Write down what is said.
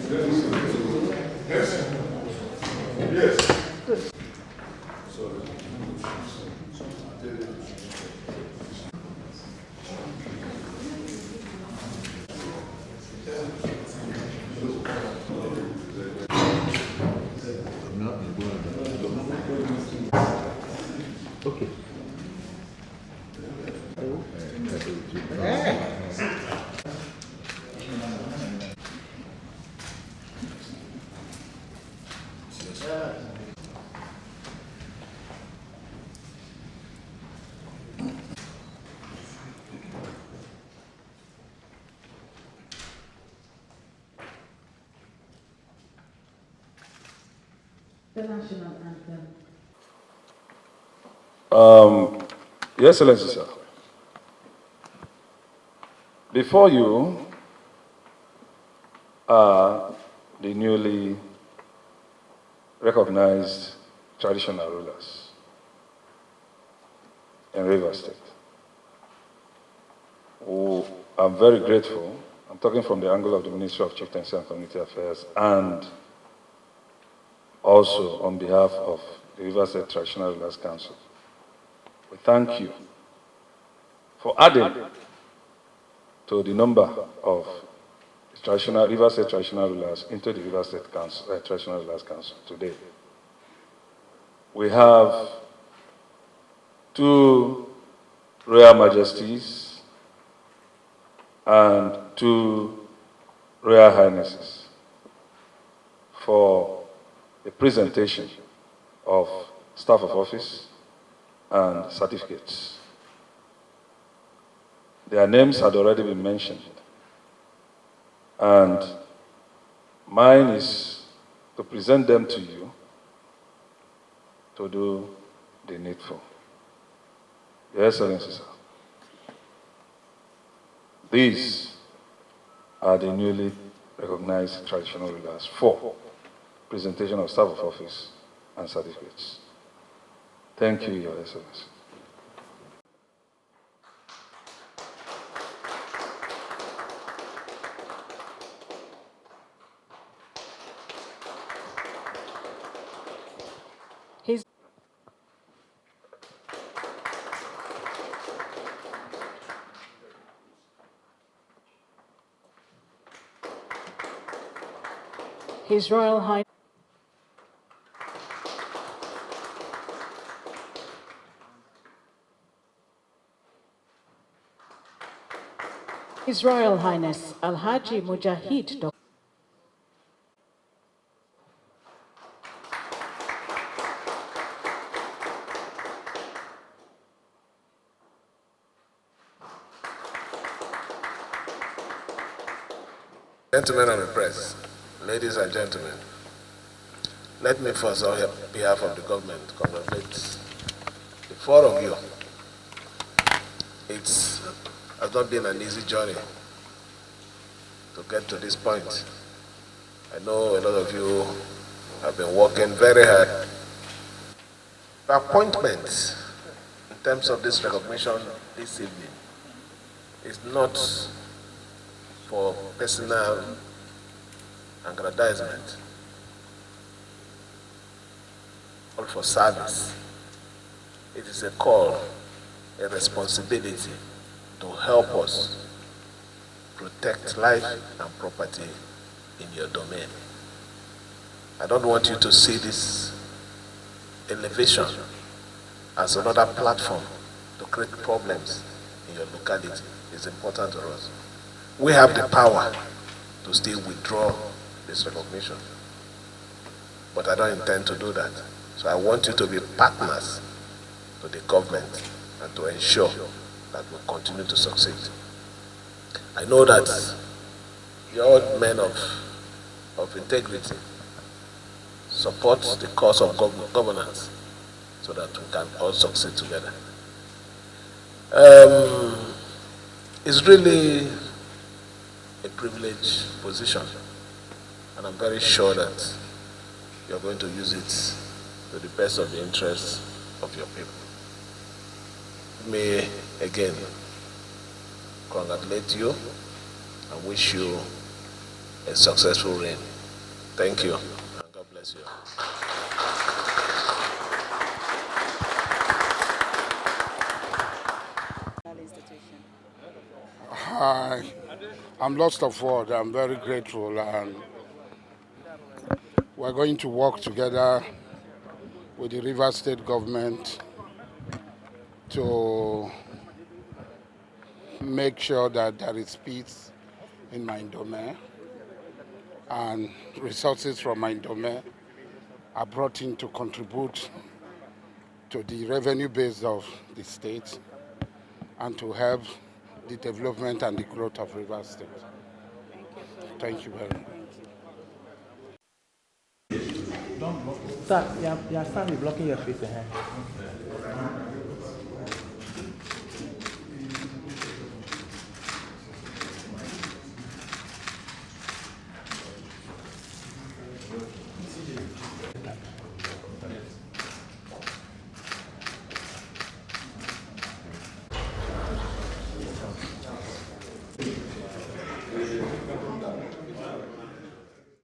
Yes. Okay. The national anthem. Your Excellency, sir. Before you are the newly recognized traditional rulers in Rivers State. I'm very grateful. I'm talking from the angle of the Ministry of Chieftaincy and Community Affairs and also on behalf of the Rivers State Traditional Rulers Council. We thank you for adding to the number of Rivers State Traditional Rulers into the Rivers State Council, Traditional Rulers Council today. We have 2 Royal Majesties and 2 Royal Highnesses for a presentation of staff of office and certificates. Their names had already been mentioned, and mine is to present them to you to do the needful. Your Excellency, sir. These are the newly recognized traditional rulers for presentation of staff of office and certificates. Thank you, Your Excellency. His Royal Highness. His Royal Highness Alhaji Mujahid. Gentlemen of the press, ladies and gentlemen, let me first, on behalf of the government, congratulate the 4 of you. It has not been an easy journey to get to this point. I know a lot of you have been working very hard. The appointment in terms of this recognition this evening is not for personal aggrandizement, or for service. It is a call, a responsibility to help us protect life and property in your domain. I don't want you to see this elevation as another platform to create problems in your locality. It's important to us. We have the power to still withdraw this recognition, but I don't intend to do that. So I want you to be partners to the government and to ensure that we continue to succeed. I know that you're all men of integrity. Support the cause of governance so that we can all succeed together. It's really a privileged position, and I'm very sure that you're going to use it to the best of the interests of your people. Let me again congratulate you and wish you a successful reign. Thank you, and God bless you. Hi, I'm lost of word. I'm very grateful, and we're going to work together with the Rivers State government to make sure that there is peace in my domain, and resources from my domain are brought in to contribute to the revenue base of the state and to help the development and the growth of Rivers State. Thank you very much. Don't block it. Sir, your son is blocking your face.